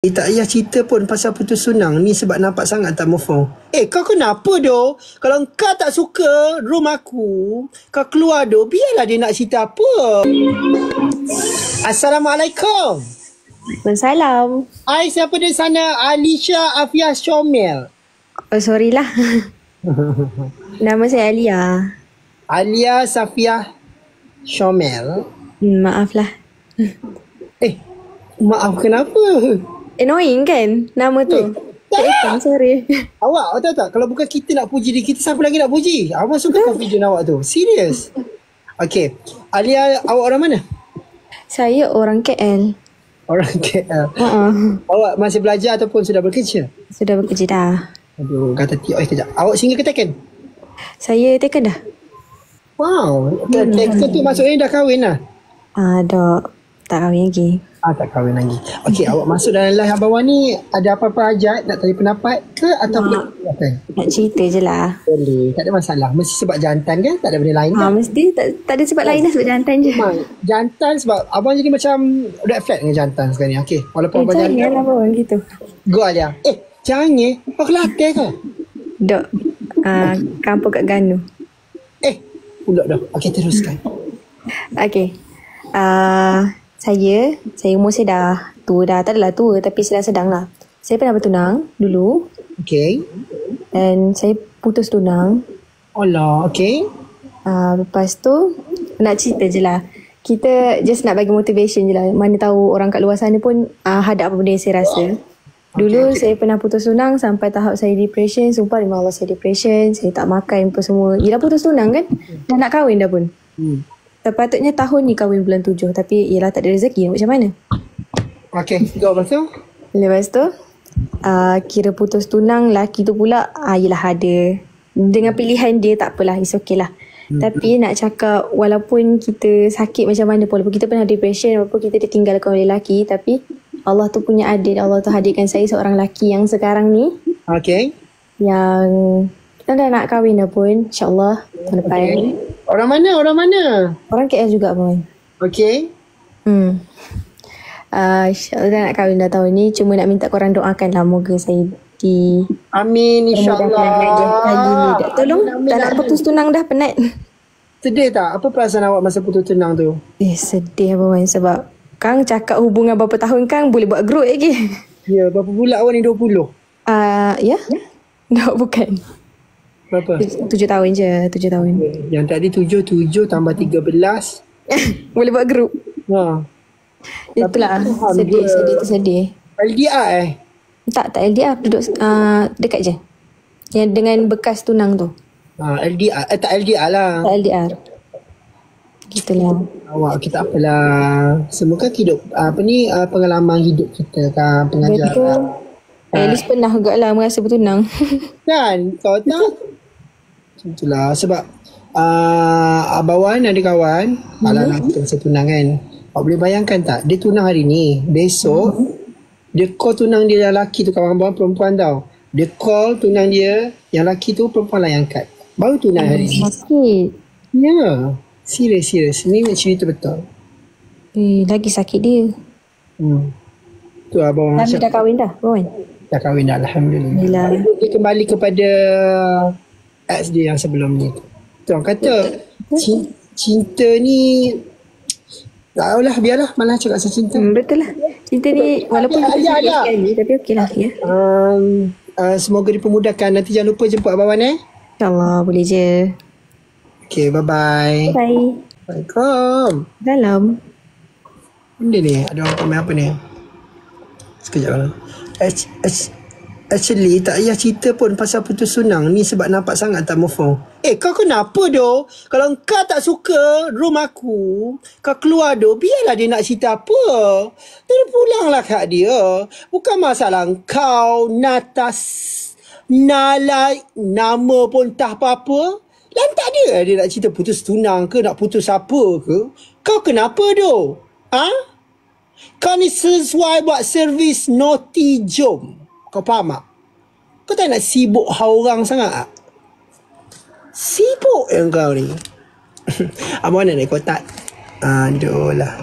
Tak payah cerita pun pasal putus tunang ni sebab nampak sangat tak move on. Kau kenapa doh? Kalau kau tak suka room aku, kau keluar doh. Biarlah dia nak cerita apa. Assalamualaikum. Salam. Hai, siapa di sana? Alisha Afia Shomel. Oh, sorry lah. Nama saya Alia. Alia Safia Shomel. Maaf lah. Maaf kenapa? Annoying kan nama tu? Tak, sorry. Awak tahu tak, kalau bukan kita nak puji diri kita, siapa lagi nak puji? Awak suka confident awak tu. Serius. Okay, Alia, awak orang mana? Saya orang KL. Orang KL. Awak masih belajar ataupun sudah bekerja? Sudah bekerja dah. Aduh, kata TOI kejap. Awak single ke taken? Saya taken dah. Wow, taken tu maksudnya dah kahwin lah? Dok. Tak kahwin lagi. Tak kahwin lagi. Okey, awak masuk dalam live bawah ni, ada apa-apa hajat nak tanya pendapat ke ataupun nak cerita je lah. Boleh, tak ada masalah. Mesti sebab jantan kan? Tak ada benda lain kan? Mesti tak ada sebab lain lah, sebab jantan je. Jantan sebab abang jadi macam red flag dengan jantan sekarang ni. Okey, walaupun abang jantan. Jangan lah bang gitu. Go Alia. Jangan. Kau Kelantan ke? Dok. Kampung kat Ganu. Pulak dah. Okey, teruskan. Okey. Saya umur saya dah tua dah. Tak adalah tua tapi sedang-sedang lah. Saya pernah bertunang dulu. Okay. Dan saya putus tunang. Alah, okay. Lepas tu nak cerita je lah. Kita just nak bagi motivation je lah. Mana tahu orang kat luar sana pun hadap apa benda yang saya rasa. Dulu saya pernah putus tunang sampai tahap saya depression. Sumpah demi Allah saya depression. Saya tak makan apa semua. Yelah putus tunang kan. Dah nak kahwin dah pun. Sepatutnya tahun ni kahwin bulan 7. Tapi yelah tak ada rezeki. Macam mana? Okay, lepas tu? Lepas tu kira putus tunang. Laki tu pula yelah ada. Dengan pilihan dia tak apalah. It's okay lah. Tapi nak cakap walaupun kita sakit macam mana pun, walaupun kita pernah depression, walaupun kita ditinggalkan oleh laki, tapi Allah tu punya adil. Allah tu hadirkan saya seorang laki yang sekarang ni. Okay. Yang kita dah nak kahwin dah pun. InsyaAllah tahun depan. Orang mana? Orang KL juga pun. Okay. InsyaAllah dah nak kahwin dah tahun ni. Cuma nak minta korang doakan lah. Moga saya amin, insyaAllah. Tolong, tak nak putus tunang dah, penat. Sedih tak? Apa perasaan awak masa putus tunang tu? Sedih abang sebab Kang cakap hubungan berapa tahun Kang boleh buat group lagi. Ya, berapa bulan awak ni? 20? Ya? No, bukan. Berapa? 7 tahun je, 7 tahun. Yang tadi 7 tambah 13. Boleh buat group. Itulah, sedih. LDR Tak LDR, duduk dekat je. Yang dengan bekas tunang tu. LDR, tak LDR lah. Tak LDR. Gitulah. Awak, kita apalah. Semoga hidup, pengalaman hidup kita kan, pengajaran. At least pernah agak lah merasa bertunang. Kan, kau tak? Macam itulah. Sebab Abawan ada kawan, alah kita masa tunang kan. Awak boleh bayangkan tak, dia tunang hari ni, besok dia call tunang dia yang lelaki tu, kawan abang perempuan tau. Dia call tunang dia, yang lelaki tu perempuan lah yang angkat. Baru tunang hari ni. Sakit. Ya. Serius. Ni cerita betul. Lagi sakit dia. Tu abang. Tapi dah kahwin dah, kawan? Dah kahwin dah, alhamdulillah. Dia kembali kepada ex dia yang sebelum ni. Tu orang kata cinta ni tak tahulah, biarlah, malah cakap pasal cinta. Betul lah. Cinta ni walaupun kita sikit sekali, tapi okey lah ya. Semoga dipermudahkan. Nanti jangan lupa jemput Abawan InsyaAllah boleh je. Okay, bye-bye. Bye. Waalaikumsalam. Dalam. Benda ni, ada orang komen apa ni? Sekejap lah. Actually, tak payah cerita pun pasal putus tunang ni sebab nampak sangat tak move on. Kau kenapa doh? Kalau kau tak suka room aku, kau keluar doh. Biarlah dia nak cerita apa. Dia pulanglah kat dia. Bukan masalah kau, Natas, Nala, nama pun tak apa-apa. Lantak dia nak cerita putus tunang ke, nak putus apa ke. Kau kenapa doh? Kau ni sesuai buat servis naughty jom. Kau faham tak? Kau tak nak sibuk orang sangat tak? Sibuk yang kau ni. Abang nak naik kotak. Aduh lah.